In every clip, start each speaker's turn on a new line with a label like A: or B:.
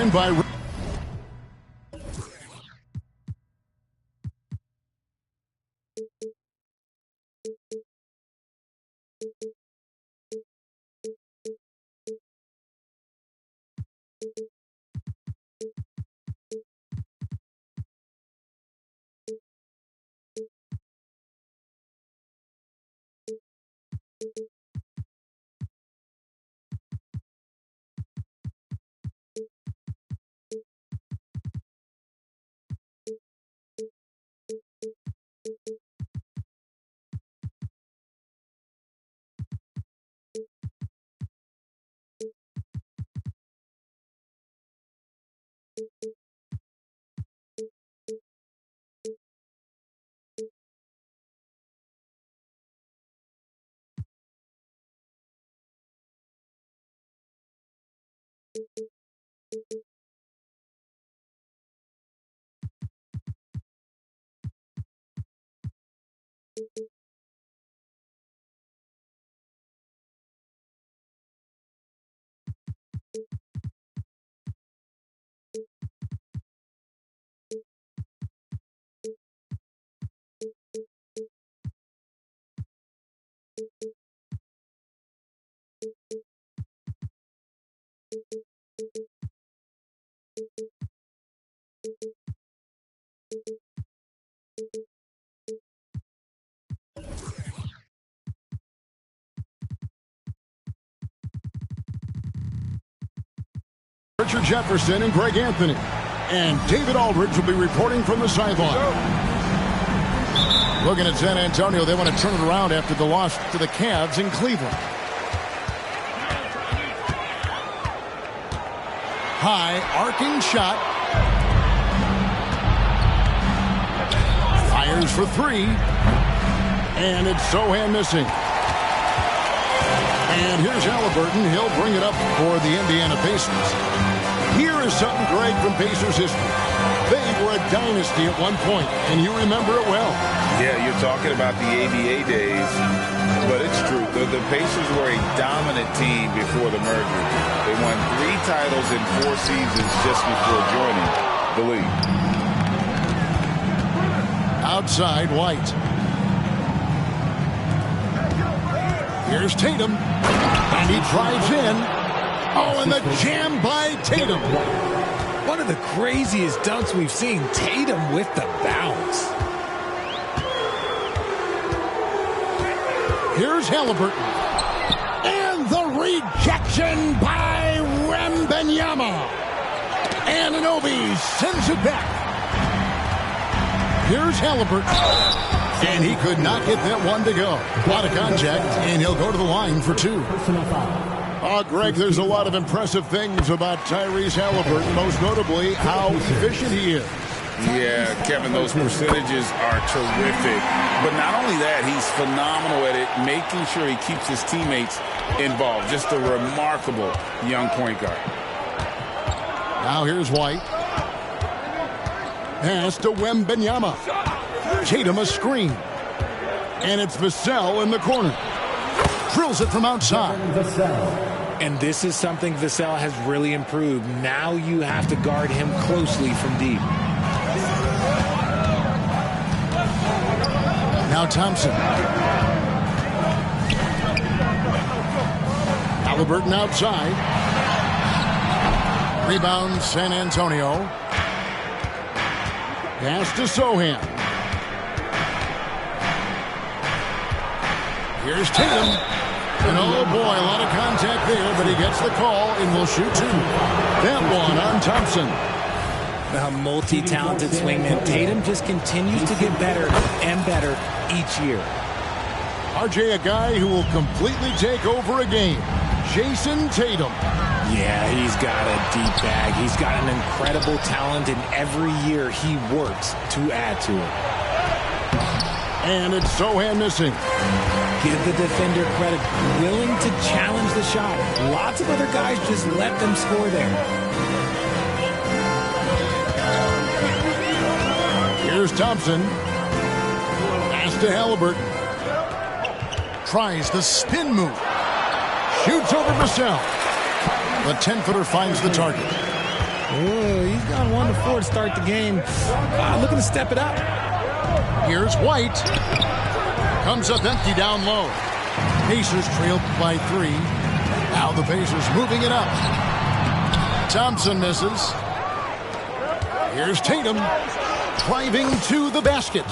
A: in by... Richard Jefferson and Greg Anthony. And David Aldridge will be reporting from the sideline. Looking at San Antonio, they want to turn it around after the loss to the Cavs in Cleveland. High, arcing shot. Fires for three. And it's Sochan missing. And here's Halliburton. He'll bring it up for the Indiana Pacers. Here is something, Greg, from Pacers history. They were a dynasty at one point, and you remember it well.
B: Yeah, you're talking about the ABA days, but it's true. The Pacers were a dominant team before the merger. They won 3 titles in 4 seasons just before joining the league. Outside, White.
A: Here's Tatum, and he drives in. Oh, and the jam by Tatum.
C: One of the craziest dunks we've seen. Tatum with the bounce.
A: Here's Halliburton. And the rejection by Wembanyama. Anunoby sends it back. Here's Halliburton. And he could not get that one to go. A lot of contact, and he'll go to the line for 2. Oh, Greg, there's a lot of impressive things about Tyrese Halliburton, most notably how efficient he is.
B: Yeah, Kevin, those percentages are terrific. But not only that, he's phenomenal at it, making sure he keeps his teammates involved. Just a remarkable young point guard.
A: Now here's White. Pass to Wembanyama. Tatum a screen. And it's Vassell in the corner. Drills it from outside.
C: And this is something Vassell has really improved. Now you have to guard him closely from deep.
A: Now Thompson. Halliburton outside. Rebound San Antonio. Pass to Sochan. Here's Tatum. And oh boy, a lot of contact there, but he gets the call and will shoot 2. That one on Thompson.
C: A multi-talented swingman. Tatum just continues to get better and better each year.
A: RJ, a guy who will completely take over a game. Jason Tatum.
C: Yeah, he's got a deep bag. He's got an incredible talent, and every year he works to add to it.
A: And it's Sochan missing.
C: Give the defender credit. Willing to challenge the shot. Lots of other guys just let them score there.
A: Here's Thompson. Pass to Halliburton. Tries the spin move. Shoots over Vassell. The 10-footer finds the target.
C: Oh, he's gone 1-4 to start the game. Looking to step it up.
A: Here's White. Comes up empty down low. Pacers trailed by 3. Now the Pacers moving it up. Thompson misses. Here's Tatum. Driving to the basket.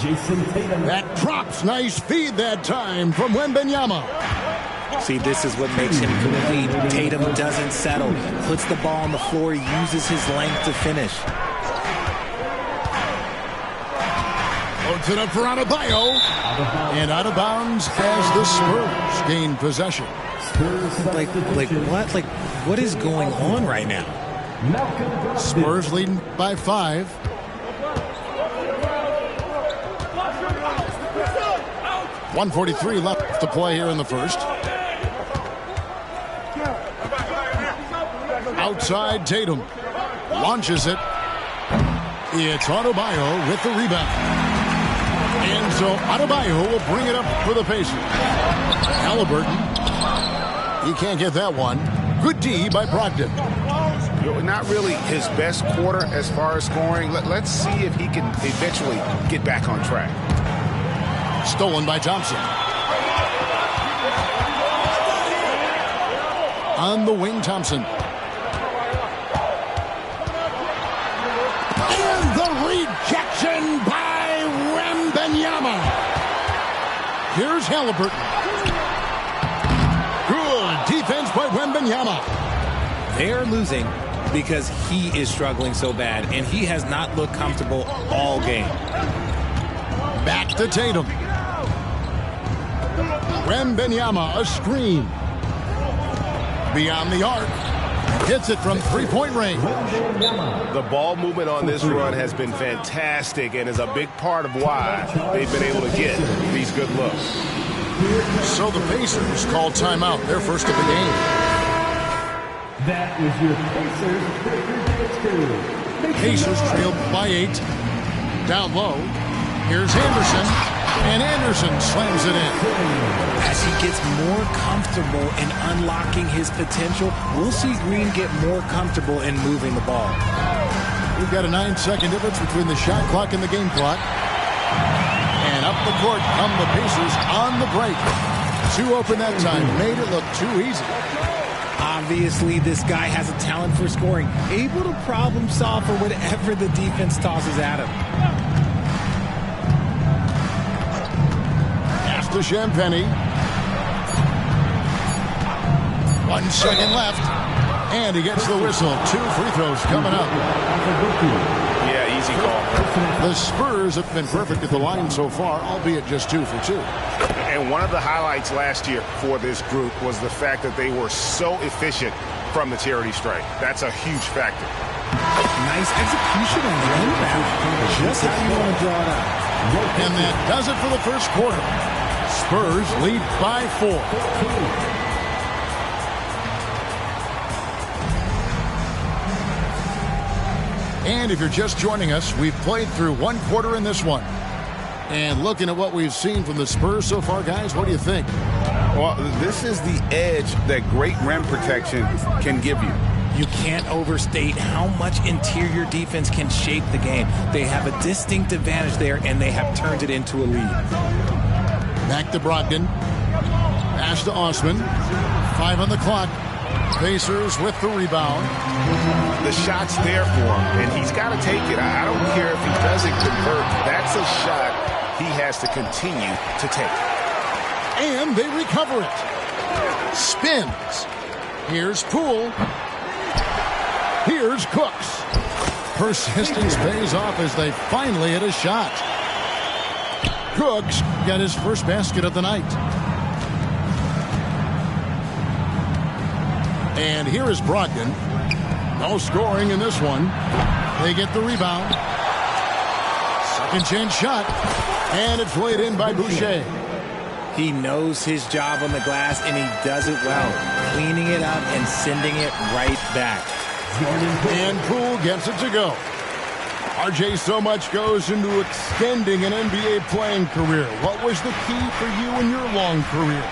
A: That drops. Nice feed that time from Wembanyama.
C: See, this is what makes him complete. Tatum doesn't settle. Puts the ball on the floor. Uses his length to finish.
A: Loads it up for Adebayo. And out of bounds as the Spurs gain possession.
C: Like what? Like, what is going on right now?
A: Spurs leading by 5. .143 left to play here in the first. Outside Tatum. Launches it. It's Adebayo with the rebound. And so Adebayo will bring it up for the Pacers. Halliburton. He can't get that one. Good D by Brogdon.
B: Not really his best quarter as far as scoring. Let's see if he can eventually get back on track.
A: Stolen by Thompson. On the wing, Thompson. And the rejection by Wembanyama. Here's Halliburton. Good defense by Wembanyama.
C: They're losing because he is struggling so bad, and he has not looked comfortable all game.
A: Back to Tatum. Wembanyama, a screen. Beyond the arc. Hits it from three-point range.
D: The ball movement on this run has been fantastic and is a big part of why they've been able to get these good looks.
A: So the Pacers called timeout, their first of the game.
E: That was your Pacers.
A: Pacers trailed by 8. Down low. Here's Anderson. And Anderson slams it in.
C: As he gets more comfortable in unlocking his potential, we'll see Green get more comfortable in moving the ball.
A: We've got a 9-second difference between the shot clock and the game clock. And up the court come the Pacers on the break. 2 open that time. Made it look too easy.
C: Obviously, this guy has a talent for scoring. Able to problem solve for whatever the defense tosses at him.
A: To Champagny. 1 second left. And he gets the whistle. 2 free throws coming up.
B: Yeah, easy call.
A: The Spurs have been perfect at the line so far, albeit just 2 for 2.
D: And one of the highlights last year for this group was the fact that they were so efficient from the charity stripe. That's a huge factor.
C: Nice execution on the inbound. Just how you want to draw it out.
A: And that does it for the first quarter. Spurs lead by 4. And if you're just joining us, we've played through 1 quarter in this one. And looking at what we've seen from the Spurs so far, guys, what do you think?
B: Well, this is the edge that great rim protection can give you.
C: You can't overstate how much interior defense can shape the game. They have a distinct advantage there, and they have turned it into a lead.
A: Back to Brogdon. Pass to Osman. 5 on the clock. Pacers with the rebound.
D: The shot's there for him, and he's got to take it. I don't care if he doesn't convert. That's a shot he has to continue to take.
A: And they recover it. Spins. Here's Poole. Here's Cooks. Persistence pays off as they finally hit a shot. Cooks got his first basket of the night. And here is Brogdon. No scoring in this one. They get the rebound. Second chance shot. And it's laid in by Boucher.
C: He knows his job on the glass, and he does it well. Cleaning it up and sending it right back.
A: And Poole gets it to go. RJ, so much goes into extending an NBA playing career. What was the key for you in your long career?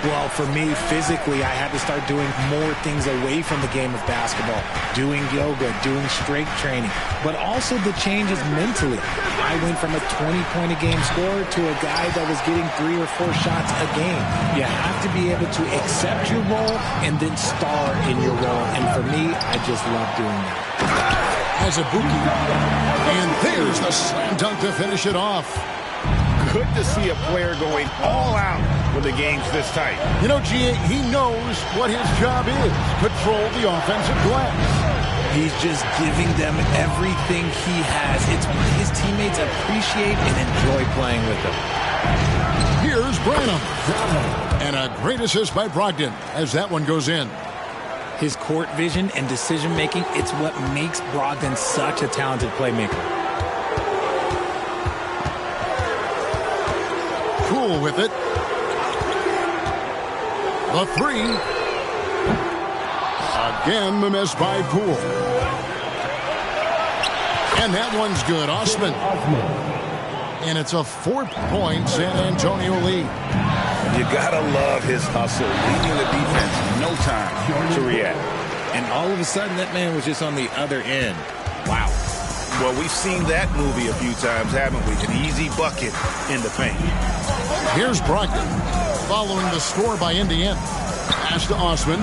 C: Well, for me, physically, I had to start doing more things away from the game of basketball. Doing yoga, doing strength training, but also the changes mentally. I went from a 20-point-a-game scorer to a guy that was getting 3 or 4 shots a game. You have to be able to accept your role and then star in your role. And for me, I just love doing that.
A: Azubuike, and there's the slam dunk to finish it off.
D: Good to see a player going all out when the game's this tight.
A: You know, G.A., he knows what his job is. Control the offensive glass.
C: He's just giving them everything he has. It's why his teammates appreciate and enjoy playing with him.
A: Here's Branham. And a great assist by Brogdon as that one goes in.
C: His court vision and decision-making, it's what makes Brogdon such a talented playmaker.
A: Poole with it. The 3. Again, the miss by Poole. And that one's good. Osman. And it's a 4-point San Antonio lead.
B: You gotta love his hustle, leading the defense, no time to react.
C: And all of a sudden, that man was just on the other end. Wow.
B: Well, we've seen that movie a few times, haven't we? An easy bucket in the paint.
A: Here's Brogdon, following the score by Indiana. Pass to Osman.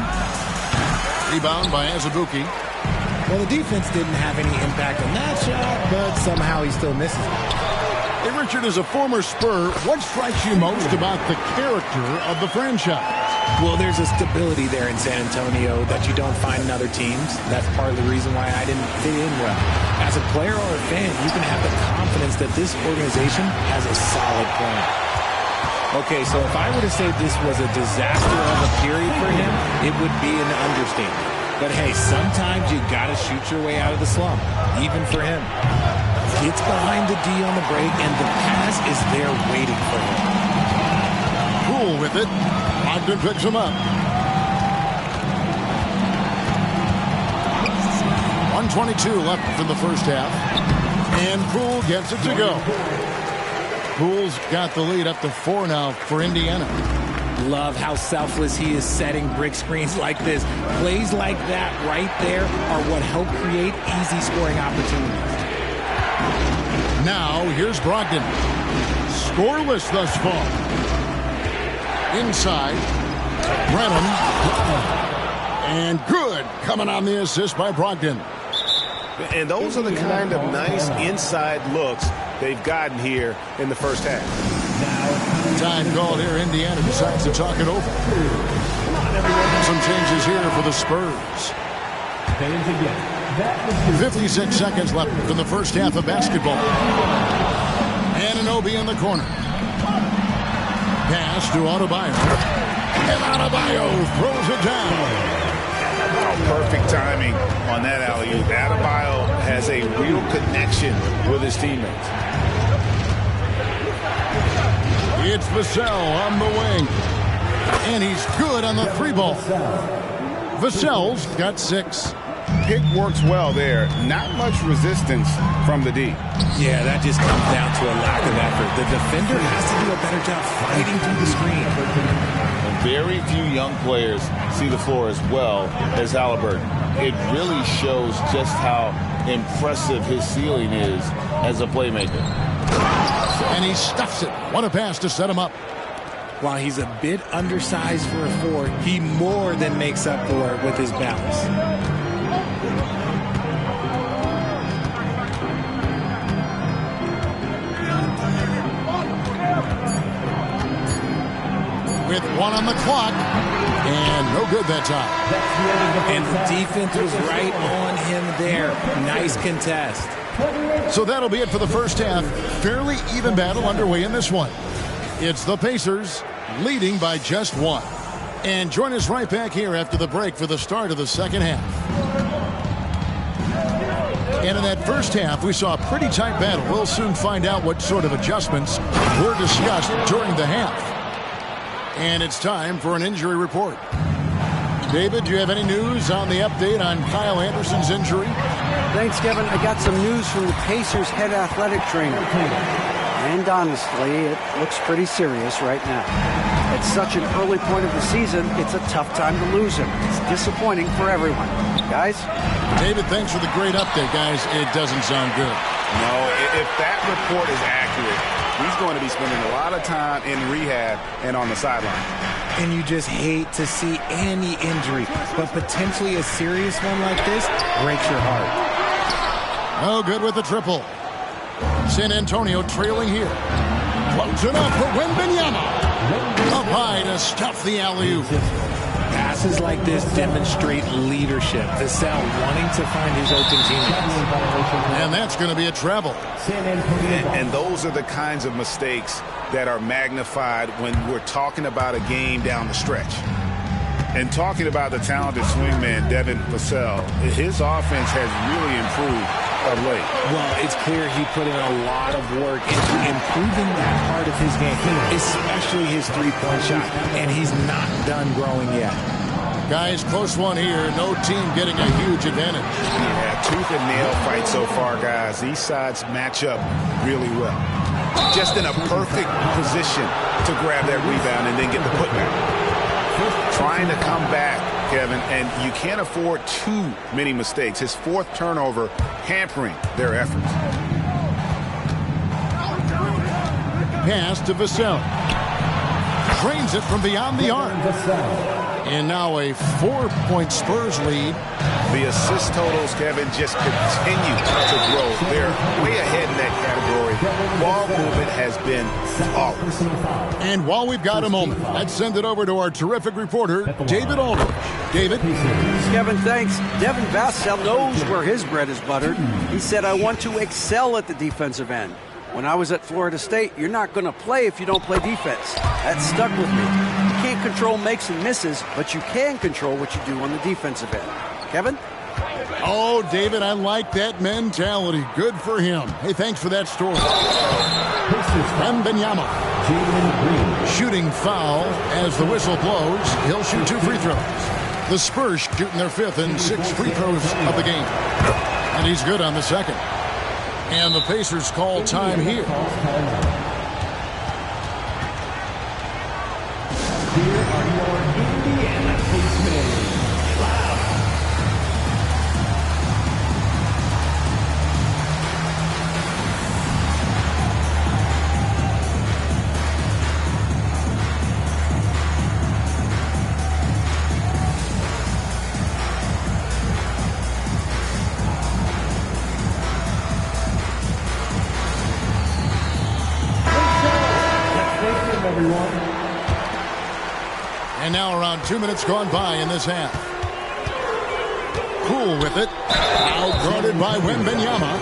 A: Rebound by Azubuike.
C: Well, the defense didn't have any impact on that shot, but somehow he still misses it.
A: Hey, Richard, as a former Spur, what strikes you most about the character of the franchise?
C: Well, there's a stability there in San Antonio that you don't find in other teams. That's part of the reason why I didn't fit in well. As a player or a fan, you can have the confidence that this organization has a solid plan. Okay, so if I were to say this was a disaster of a period for him, it would be an understatement. But hey, sometimes you gotta shoot your way out of the slump, even for him. Gets behind the D on the break, and the pass is there waiting for him.
A: Poole with it. Ogden picks him up. 1:22 left in the first half. And Poole gets it to go. Poole's got the lead up to 4 now for Indiana.
C: Love how selfless he is setting brick screens like this. Plays like that right there are what help create easy scoring opportunities.
A: Now, here's Brogdon. Scoreless thus far. Inside. Branham. And good. Coming on the assist by Brogdon.
D: And those are the kind of nice inside looks they've gotten here in the first half.
A: Time called here. Indiana decides to talk it over. Some changes here for the Spurs. 56 seconds left in the first half of basketball. Anunoby in the corner. Pass to Adebayo. And Adebayo throws it down.
B: Perfect timing on that alley-oop. Adebayo has a real connection with his teammates.
A: It's Vassell on the wing. And he's good on the 3-ball. Vassell's got 6.
B: Pick works well there. Not much resistance from the D.
C: Yeah, that just comes down to a lack of effort. The defender has to do a better job fighting through the screen.
B: Very few young players see the floor as well as Halliburton. It really shows just how impressive his ceiling is as a playmaker.
A: And he stuffs it. What a pass to set him up.
C: While he's a bit undersized for a 4, he more than makes up for it with his balance.
A: With 1 on the clock. And no good that time.
C: And the defense was right on him there. Nice contest.
A: So that'll be it for the first half. Fairly even battle underway in this one. It's the Pacers leading by just 1. And join us right back here after the break for the start of the second half. And in that first half, we saw a pretty tight battle. We'll soon find out what sort of adjustments were discussed during the half. And it's time for an injury report. David, do you have any news on the update on Kyle Anderson's injury?
E: Thanks, Kevin. I got some news from the Pacers' head athletic trainer. And honestly, it looks pretty serious right now. At such an early point of the season, it's a tough time to lose him. It's disappointing for everyone. Guys?
A: David, thanks for the great update, guys. It doesn't sound good.
D: No, if that report is accurate, he's going to be spending a lot of time in rehab and on the sideline.
C: And you just hate to see any injury, but potentially a serious one like this breaks your heart.
A: Oh, good with the triple. San Antonio trailing here. Floats it up for Wembanyama. Up high to stuff the alley-oop.
C: Passes like this demonstrate leadership. Vassell wanting to find his open teammates.
A: And that's going to be a travel.
D: And those are the kinds of mistakes that are magnified when we're talking about a game down the stretch. And talking about the talented swingman, Devin Vassell, his offense has really improved of late.
C: Well, it's clear he put in a lot of work into improving that part of his game, especially his three-point shot, and he's not done growing yet.
A: Guys, close one here. No team getting a huge advantage.
D: Yeah, tooth and nail fight so far, guys. These sides match up really well. Just in a perfect position to grab that rebound and then get the putback. Trying to come back, Kevin, and you can't afford too many mistakes. His fourth turnover hampering their efforts.
A: Pass to Vassell. Drains it from beyond the arc. And now a 4-point Spurs lead.
D: The assist totals, Kevin, just continue to grow. They're way ahead in that category. Ball movement has been flawless.
A: And while we've got a moment, let's send it over to our terrific reporter, David Aldridge. David?
E: Kevin, thanks. Devin Vassell knows where his bread is buttered. He said, I want to excel at the defensive end. When I was at Florida State, you're not going to play if you don't play defense. That stuck with me. You can't control makes and misses, but you can control what you do on the defensive end. Kevin?
A: Oh, David, I like that mentality. Good for him. Hey, thanks for that story. Wembanyama. Shooting foul as the whistle blows. He'll shoot 2 free throws. The Spurs shooting their 5th and 6th free throws of the game. And he's good on the second. And the Pacers call time here.
F: Here are your Indiana Pacers.
A: And now around 2 minutes gone by in this half. Poole with it. Now guarded by Wembanyama.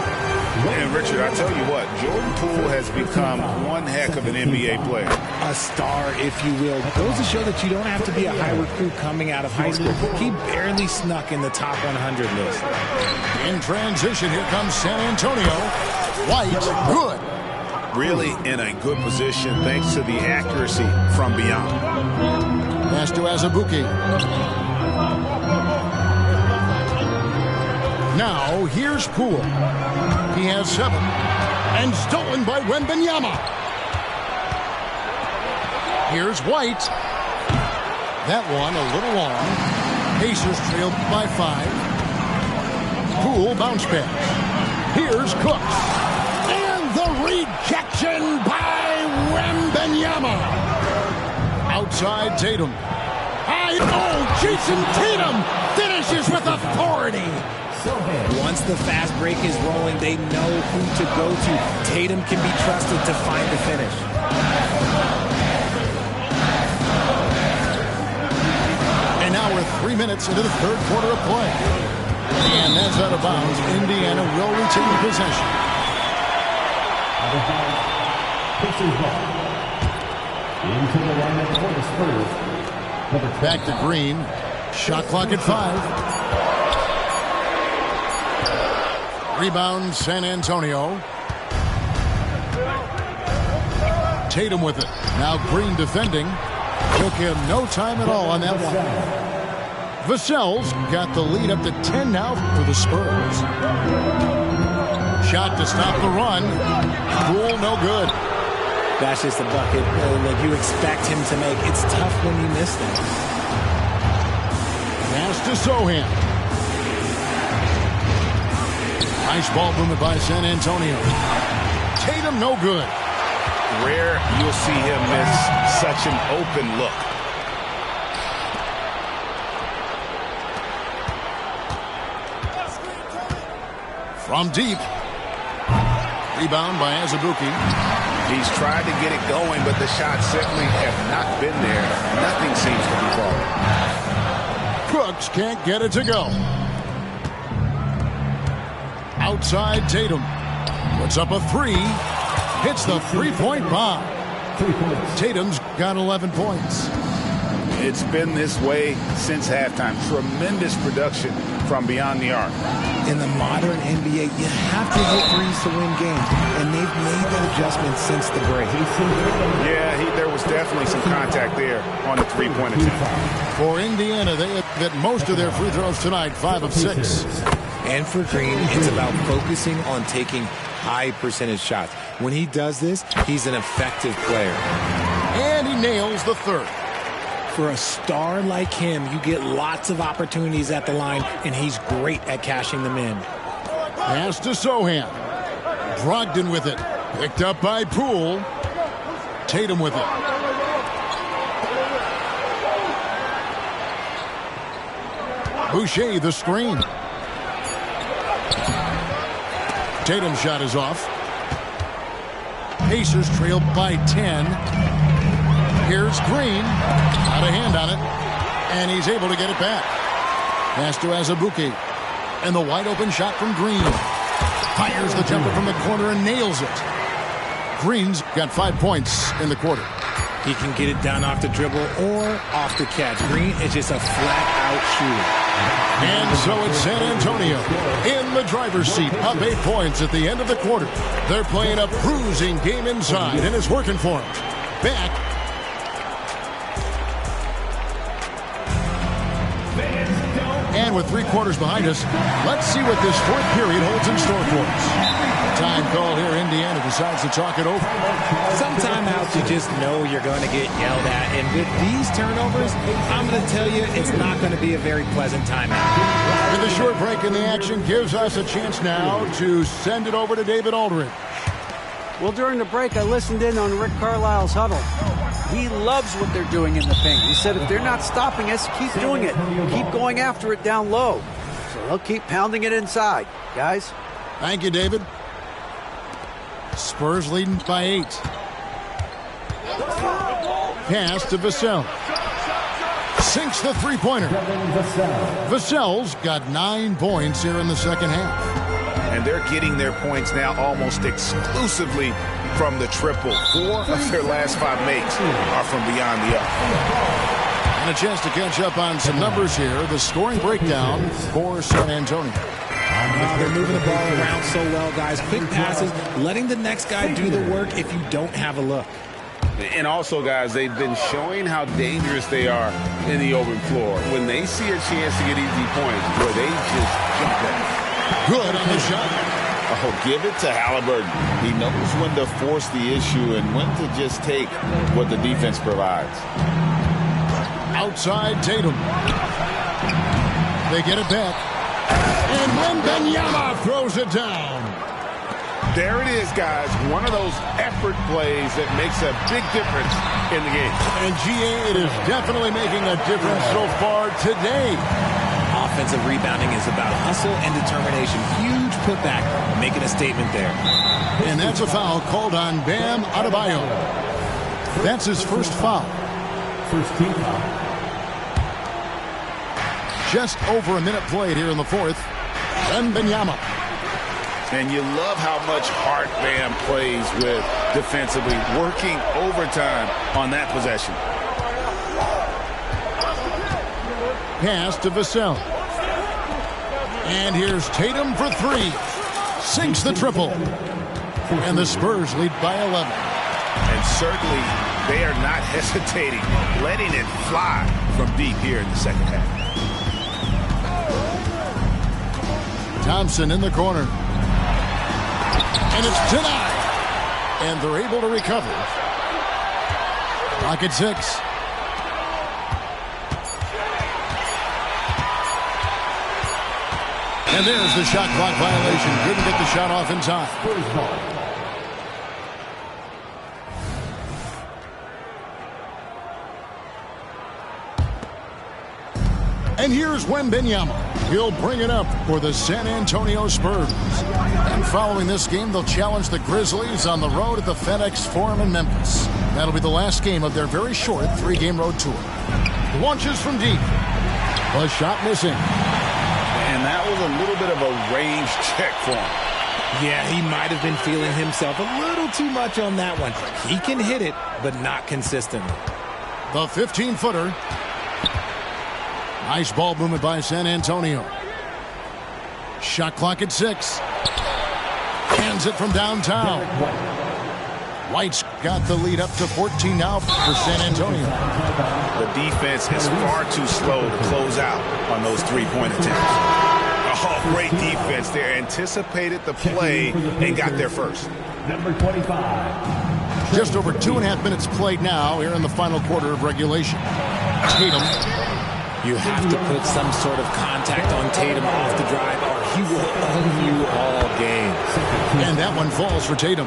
D: And Richard, I tell you what, Jordan Poole has become one heck of an NBA player.
C: A star, if you will. Goes to show that you don't have to be a high recruit coming out of high school. He barely snuck in the top 100 list.
A: In transition, here comes San Antonio. White, good.
D: Really in a good position thanks to the accuracy from beyond.
A: Pass to Azubuike. Now, here's Poole. He has 7. And stolen by Wembanyama. Here's White. That one a little long. Pacers trailed by 5. Poole bounce pass. Here's Cooks. And the rejection by Wembanyama. Outside Tatum. Jason Tatum finishes with authority.
C: Once the fast break is rolling, they know who to go to. Tatum can be trusted to find the finish.
A: And now we're 3 minutes into the third quarter of play. And that's out of bounds. Indiana will retain possession.
F: Into the lineup for the Spurs.
A: Back to Green. Shot clock at 5. Rebound San Antonio. Tatum with it. Now Green defending. Took him no time at all on that one. Vassell's got the lead up to 10 now for the Spurs. Shot to stop the run. Poole, no good.
C: That's just a bucket that you expect him to make. It's tough when you miss them.
A: Pass to Sohan. Nice ball movement by San Antonio. Tatum, no good.
D: Rare you'll see him miss such an open look.
A: From deep. Rebound by Azubuike.
D: He's tried to get it going, but the shots simply have not been there. Nothing seems to be falling.
A: Crooks can't get it to go. Outside Tatum. Puts up a three. Hits the three-point bomb. Tatum's got 11 points.
D: It's been this way since halftime. Tremendous production from beyond the arc.
C: In the modern NBA, you have to hit threes to win games, and they've made that adjustment since the break.
D: Yeah, there was definitely some contact there on the three-point attempt.
A: For Indiana, they have hit most of their free throws tonight, 5 of 6.
C: And for Green, it's about focusing on taking high percentage shots. When he does this, he's an effective player.
A: And he nails the third.
C: For a star like him, you get lots of opportunities at the line, and he's great at cashing them in.
A: Pass to Sohan. Brogdon with it. Picked up by Poole. Tatum with it. Boucher the screen. Tatum's shot is off. Pacers trail by 10. Here's Green. Out of hand on it. And he's able to get it back. Pass to Azubuike. And the wide open shot from Green. Fires the jumper from the corner and nails it. Green's got 5 points in the quarter.
C: He can get it down off the dribble or off the catch. Green is just a flat-out shooter.
A: And so it's San Antonio in the driver's seat, up 8 points at the end of the quarter. They're playing a bruising game inside, and it's working for them. Back. And with 3 quarters behind us, let's see what this fourth period holds in store for us. Time called here. Indiana decides to talk it over.
C: Some timeouts you just know you're going to get yelled at. And with these turnovers, I'm going to tell you it's not going to be a very pleasant timeout.
A: And the short break in the action gives us a chance now to send it over to David Aldridge.
E: Well, during the break, I listened in on Rick Carlisle's huddle. He loves what they're doing in the paint. He said if they're not stopping us, keep doing it. Keep going after it down low. So they'll keep pounding it inside. Guys?
A: Thank you, David. Spurs leading by 8. Pass to Vassell. Sinks the three-pointer. Vassell's got 9 points here in the second half.
D: And they're getting their points now almost exclusively from the triple. 4 of their last 5 makes are from beyond the arc.
A: And a chance to catch up on some numbers here. The scoring breakdown for San Antonio.
C: They're moving the ball around so well, guys. Quick passes, letting the next guy do the work if you don't have a look.
B: And also, guys, they've been showing how dangerous they are in the open floor. When they see a chance to get easy points, boy, they just jump at it.
A: Good on the shot.
B: Oh, give it to Halliburton. He knows when to force the issue and when to just take what the defense provides.
A: Outside Tatum. They get it back. And Wembanyama throws it down.
B: There it is, guys. One of those effort plays that makes a big difference in the game.
A: And GA, it is definitely making a difference so far today.
C: Offensive rebounding is about hustle and determination. Huge putback, making a statement there.
A: And that's a foul called on Bam Adebayo. That's his first foul.
F: First team foul.
A: Just over a minute played here in the fourth. Wembanyama.
B: And you love how much heart Bam plays with defensively, working overtime on that possession.
A: Pass to Vassell. And here's Tatum for 3. Sinks the triple. And the Spurs lead by 11.
D: And certainly they are not hesitating, letting it fly from deep here in the second half.
A: Thompson in the corner. And it's denied. And they're able to recover. Clock at 6. And there's the shot clock violation. Couldn't get the shot off in time. And here's Wembanyama. He'll bring it up for the San Antonio Spurs. And following this game, they'll challenge the Grizzlies on the road at the FedEx Forum in Memphis. That'll be the last game of their very short 3-game road tour. Launches from deep. A shot missing.
B: And that was a little bit of a range check for him.
C: Yeah, he might have been feeling himself a little too much on that one. He can hit it, but not consistently.
A: The 15-footer. Nice ball movement by San Antonio. Shot clock at 6. Hands it from downtown. White's got the lead up to 14 now for San Antonio.
D: The defense is far too slow to close out on those three-point attempts. Oh, great defense there. Anticipated the play and got there first.
F: Number 25.
A: Just over 2.5 minutes played now here in the final quarter of regulation. Tatum.
C: You have to put some sort of contact on Tatum off the drive or he will own you all game.
A: And that one falls for Tatum.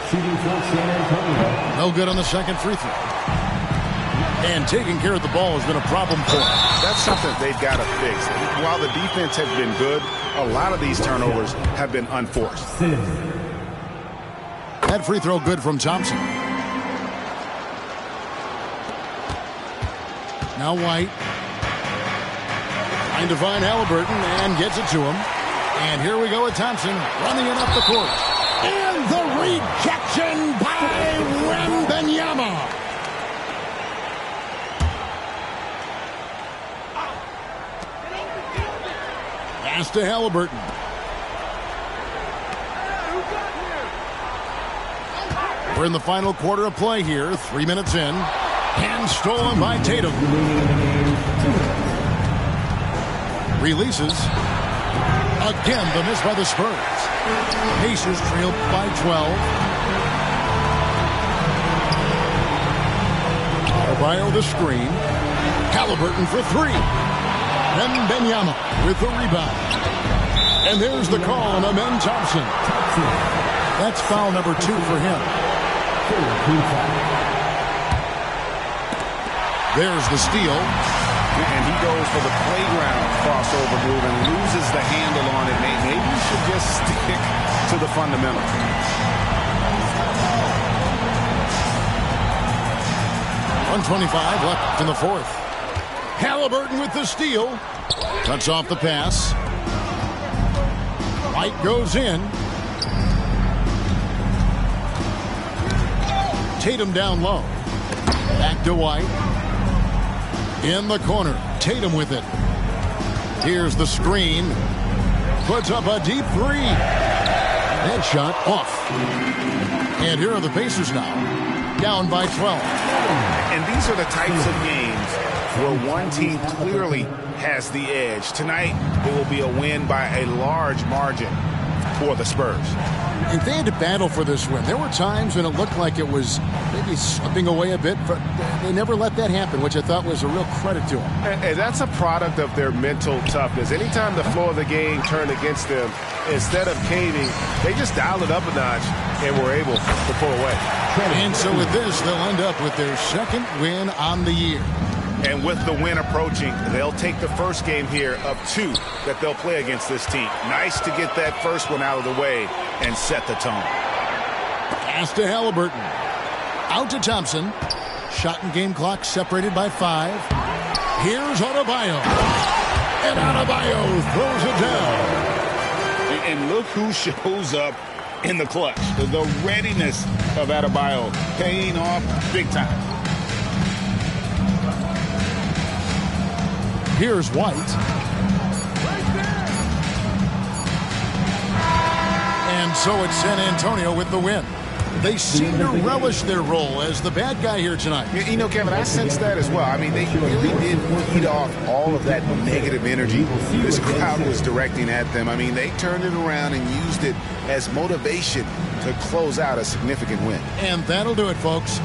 F: Shooting for San Antonio.
A: No good on the second free throw. And taking care of the ball has been a problem for him.
D: That's something they've got to fix. While the defense has been good, a lot of these turnovers have been unforced.
A: That free throw good from Thompson. Now White. Trying to find Halliburton and gets it to him. And here we go with Thompson running it up the court. And the rejection by Wembanyama. Pass to Halliburton. We're in the final quarter of play here. 3 minutes in. And stolen by Tatum. Releases. Again, the miss by the Spurs. Pacers trail by 12. Adebayo the screen. Halliburton for 3. Wembanyama with the rebound. And there's the call on Amen Thompson. That's foul number 2 for him. There's the steal.
B: And he goes for the playground crossover move and loses the handle on it. Maybe you should just stick to the fundamentals.
A: .125 left in the fourth. Halliburton with the steal. Cuts off the pass. White goes in. Tatum down low. Back to White. In the corner. Tatum with it. Here's the screen. Puts up a deep 3. That shot off. And here are the Pacers now. Down by 12.
D: And these are the types of games where one team clearly has the edge. Tonight, it will be a win by a large margin for the Spurs.
A: If they had to battle for this win, there were times when it looked like it was maybe slipping away a bit, but they never let that happen, which I thought was a real credit to them.
G: And that's a product of their mental toughness. Anytime the flow of the game turned against them, instead of caving, they just dialed it up a notch and were able to pull away.
A: And so with this, they'll end up with their second win on the year.
D: And with the win approaching, they'll take the first game here of 2 that they'll play against this team. Nice to get that first one out of the way and set the tone.
A: Pass to Halliburton. Out to Thompson. Shot and game clock separated by 5. Here's Adebayo. And Adebayo throws it down.
B: And look who shows up in the clutch. The readiness of Adebayo paying off big time.
A: Here's White. And so it's San Antonio with the win. They seem to relish their role as the bad guy here tonight.
D: You know, Kevin, I sense that as well. I mean, they really did feed off all of that negative energy this crowd was directing at them. I mean, they turned it around and used it as motivation to close out a significant win.
A: And that'll do it, folks.